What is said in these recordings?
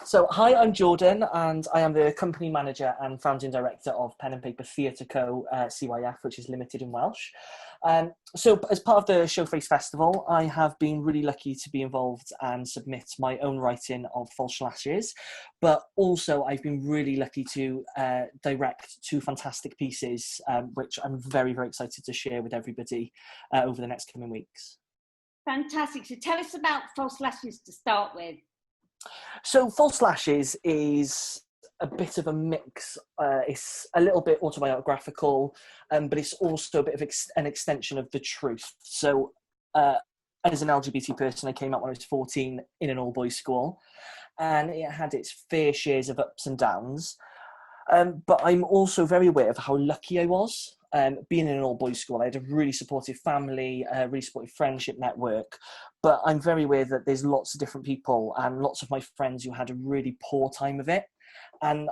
So, hi, I'm Jordan, and I am the company manager and founding director of Pen and Paper Theatre Co. CYF, which is limited in Welsh. So, as part of the Showface Festival, I have been really lucky to be involved and submit my own writing of Eyelashes, but also I've been really lucky to direct two fantastic pieces, which I'm very, very excited to share with everybody over the next coming weeks. Fantastic. So tell us about False Lashes to start with. So False Lashes is a bit of a mix. It's a little bit autobiographical, but it's also a bit of an extension of the truth. So as an LGBT person, I came out when I was 14 in an all-boys school, and it had its fair shares of ups and downs. But I'm also very aware of how lucky I was. Being in an all-boys school, I had a really supportive family, a really supportive friendship network, but I'm very aware that there's lots of different people and lots of my friends who had a really poor time of it. And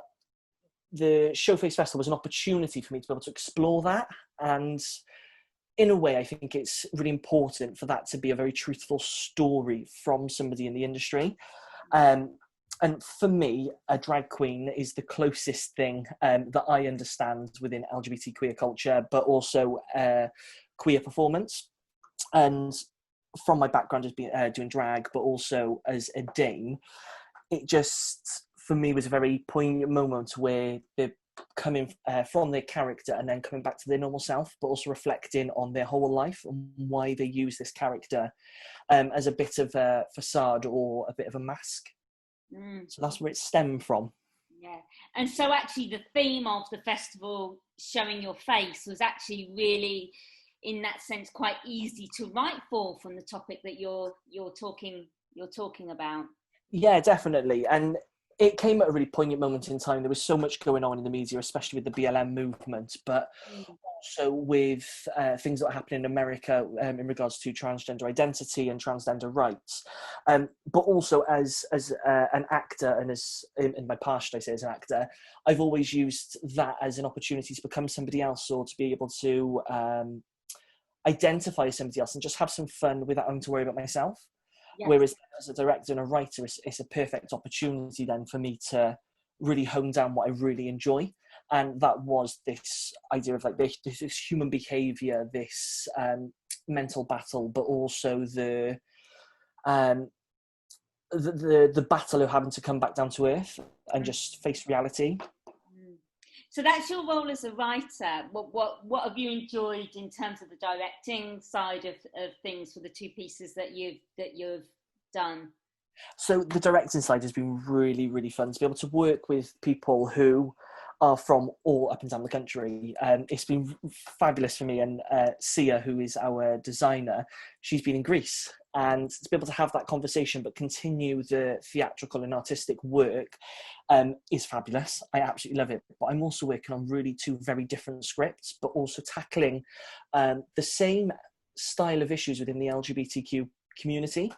the Showface Festival was an opportunity for me to be able to explore that. And in a way, I think it's really important for that to be a very truthful story from somebody in the industry. And for me, a drag queen is the closest thing that I understand within LGBT queer culture, but also queer performance. And from my background as being doing drag, but also as a dame, it just, for me, was a very poignant moment where they're coming from their character and then coming back to their normal self, but also reflecting on their whole life and why they use this character as a bit of a facade or a bit of a mask. So that's where it stemmed from. Yeah. And so actually the theme of the festival, Showing Your Face, was actually really, in that sense, quite easy to write for from the topic that you're talking about. Yeah, definitely. And it came at a really poignant moment in time. There was so much going on in the media, especially with the BLM movement, but also with things that are happening in America in regards to transgender identity and transgender rights. But also as an actor, and as in my past, should I say, as an actor, I've always used that as an opportunity to become somebody else, or to be able to identify as somebody else and just have some fun without having to worry about myself. Yes. Whereas as a director and a writer, it's a perfect opportunity then for me to really hone down what I really enjoy. And that was this idea of like this human behaviour, this mental battle, but also the battle of having to come back down to earth and just face reality. So that's your role as a writer. What have you enjoyed in terms of the directing side of things for the two pieces that you've done? So the directing side has been really, really fun to be able to work with people who are from all up and down the country. It's been fabulous for me, and Sia, who is our designer, she's been in Greece, and to be able to have that conversation but continue the theatrical and artistic work is fabulous. I absolutely love it. But I'm also working on really two very different scripts, but also tackling the same style of issues within the LGBTQ community.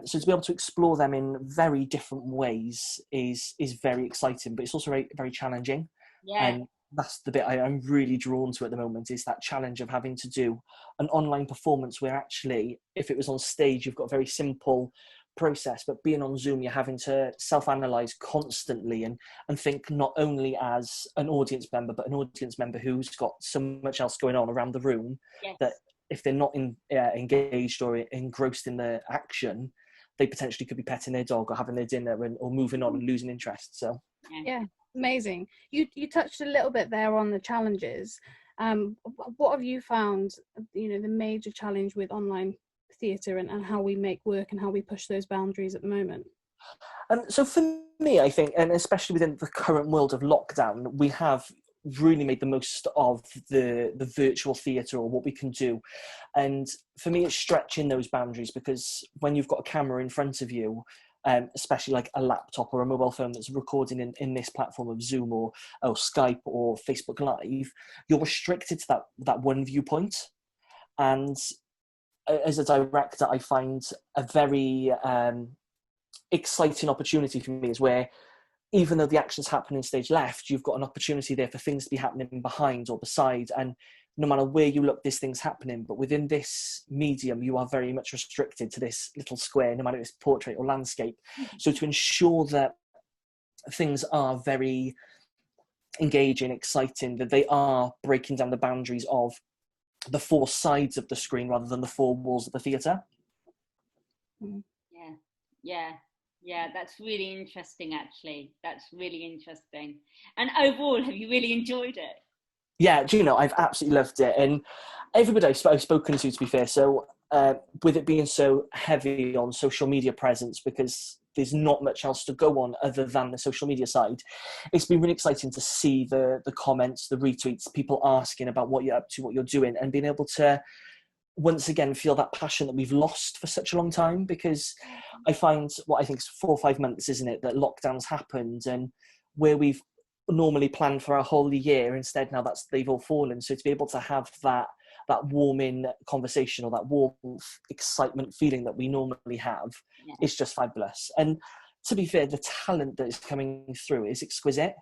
So to be able to explore them in very different ways is very exciting, but it's also very, very challenging. Yeah. And that's the bit I'm really drawn to at the moment, is that challenge of having to do an online performance where actually, if it was on stage, you've got a very simple process, but being on Zoom, you're having to self-analyze constantly and think not only as an audience member, but an audience member who's got so much else going on around the room. Yes. That if they're not engaged or engrossed in the action, they potentially could be petting their dog or having their dinner or moving on and losing interest. So yeah, amazing. You touched a little bit there on the challenges. What have you found, the major challenge with online theatre and how we make work and how we push those boundaries at the moment? So for me, I think, and especially within the current world of lockdown, we have really made the most of the virtual theatre or what we can do. And for me, it's stretching those boundaries, because when you've got a camera in front of you, especially like a laptop or a mobile phone that's recording in this platform of Zoom or Skype or Facebook Live, you're restricted to that one viewpoint. And as a director, I find a very exciting opportunity for me is where, even though the action's happening stage left, you've got an opportunity there for things to be happening behind or beside. And no matter where you look, this thing's happening. But within this medium, you are very much restricted to this little square, no matter if it's portrait or landscape. So to ensure that things are very engaging, exciting, that they are breaking down the boundaries of the four sides of the screen rather than the four walls of the theatre. Yeah, that's really interesting, actually. That's really interesting. And overall, have you really enjoyed it? Yeah, do you know, I've absolutely loved it. And everybody I've spoken to be fair, so with it being so heavy on social media presence, because there's not much else to go on other than the social media side, it's been really exciting to see the comments, the retweets, people asking about what you're up to, what you're doing, and being able to once again feel that passion that we've lost for such a long time. Because I find, what I think is 4 or 5 months, isn't it, that lockdowns happened, and where we've normally planned for a whole year, instead now they've all fallen. So to be able to have that warming conversation, or that warmth, excitement feeling that we normally have, is just fabulous. And to be fair, the talent that is coming through is exquisite.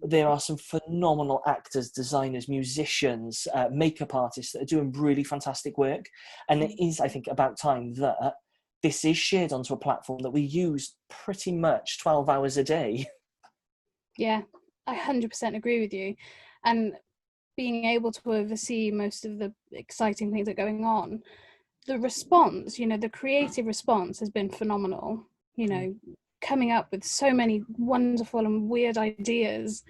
There are some phenomenal actors, designers, musicians, makeup artists that are doing really fantastic work. And it is, I think, about time that this is shared onto a platform that we use pretty much 12 hours a day. Yeah, I 100% agree with you. And being able to oversee most of the exciting things that are going on, the response, the creative response has been phenomenal. Coming up with so many wonderful and weird ideas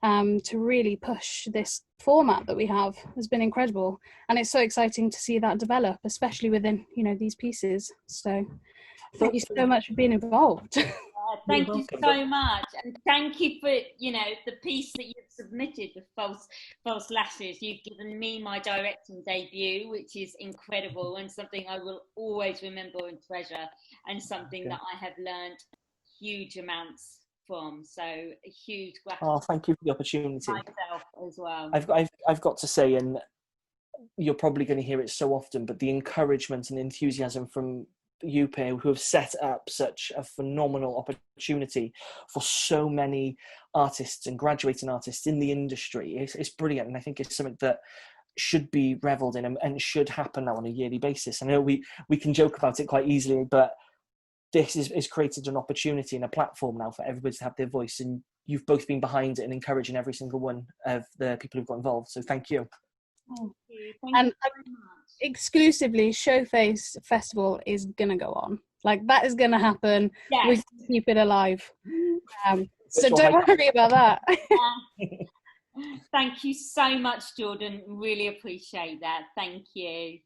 to really push this format that we have has been incredible. And it's so exciting to see that develop, especially within, these pieces. So thank you so much for being involved. Thank you so much, and thank you for the piece that you've submitted with false lashes. You've given me my directing debut, which is incredible, and something I will always remember and treasure, and something that I have learned huge amounts from. So a huge gratitude. Oh, thank you for the opportunity. Myself as well. I've got to say, and you're probably going to hear it so often, but the encouragement and enthusiasm from you, Per, who have set up such a phenomenal opportunity for so many artists and graduating artists in the industry, it's brilliant. And I think it's something that should be revelled in and should happen now on a yearly basis. I know we can joke about it quite easily, but this is created an opportunity and a platform now for everybody to have their voice, and you've both been behind it and encouraging every single one of the people who've got involved. So thank you. Thank you And so much. Exclusively, Showface Festival is gonna go on. Like, that is gonna happen. Yes. We keep it alive. So don't worry about that. Thank you so much, Jordan. Really appreciate that. Thank you.